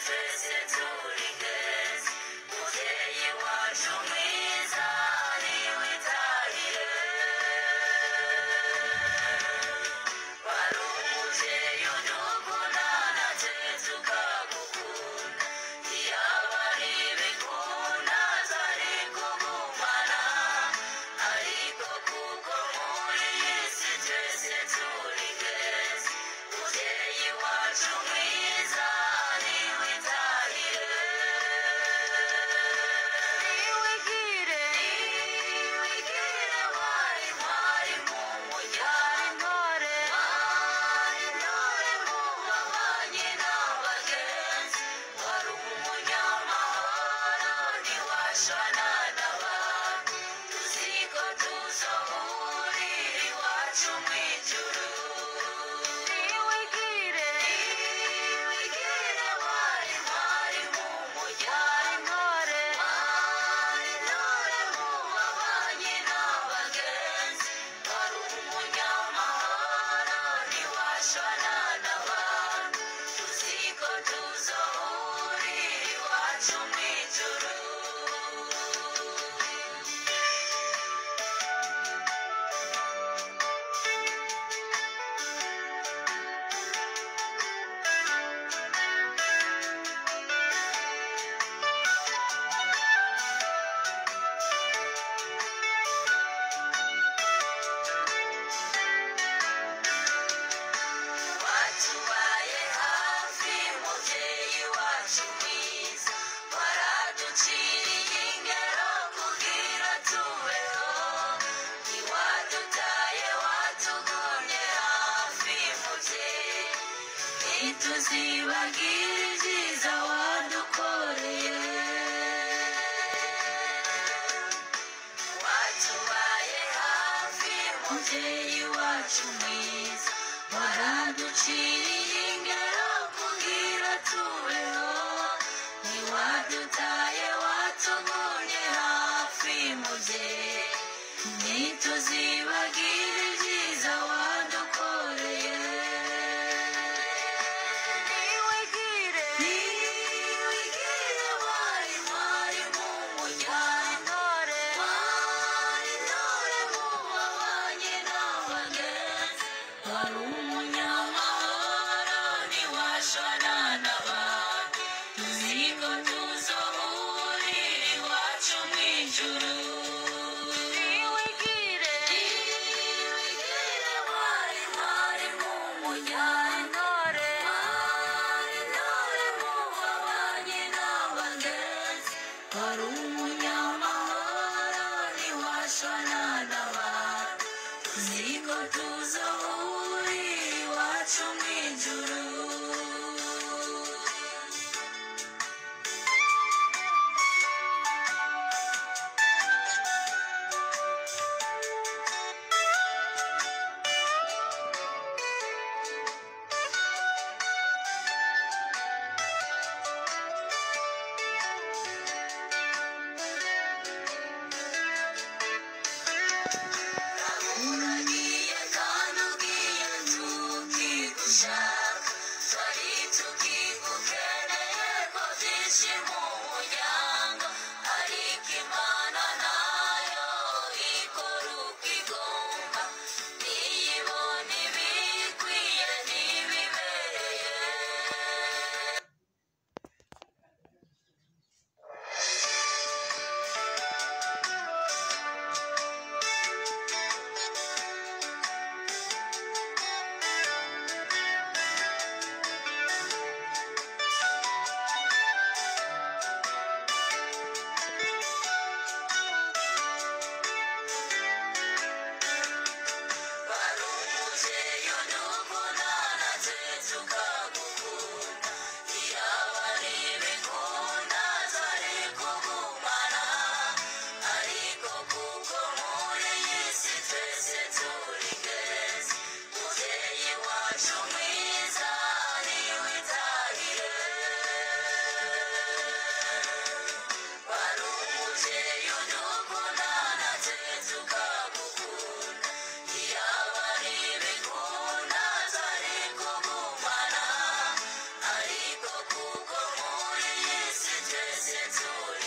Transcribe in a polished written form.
twese turi heza mubyeyi wacu mwiza niwe itahire wari umubyeyi udukunda natwe tukagukunda iyaba ari ibikunda zari kugumana ariko kuko muri iyi si twese turi heza mubyeyi wacu mwiza niwe itahire niwigire wari mwari mu muryango wari intore mu babanyi n'abagenzi wari umunyamahoro ntiwashwana n'abantu tuzi ko tuzohurira iwacu mu ijuru niwigire wari mwari mu muryango wari intore mu babanyi n'abagenzi wari umunyamahoro ntiwashwana n'abantu tuzi ko tuzohurira iwacu mu ijuru watubaye hafi mubyeyi wacu mwiza waraduciriye ingero kugira tubeho ntiwadutaye watugumye hafi mubyeyi ntituzibagire ibyiza wadukoreye watubaye hafi mubyeyi wacu mwiza waraduciriye ingero kugira tubeho ntiwadutaye watugumye hafi mubyeyi ntituzibagire ibyiza wadukoreye niwigire wari mwari mu muryango wari intore mu babanyi n'abagenzi wari umunyamahoro ntiwashwana n'abantu tuzi ko tuzohurira iwacu mu ijuru niwigire wari mwari mu muryango wari intore mu babanyi n'abagenzi wari umunyamahoro ntiwashwana n'abantu tuzi ko tuzohurira iwacu mu ijuru uragiye kandi ugiye tukigushaka twari tukigukeneye ko byinshi mu muryango ariko imana nayo ikora uko igomba niyibona ibikwiye n'ibibereye twese turi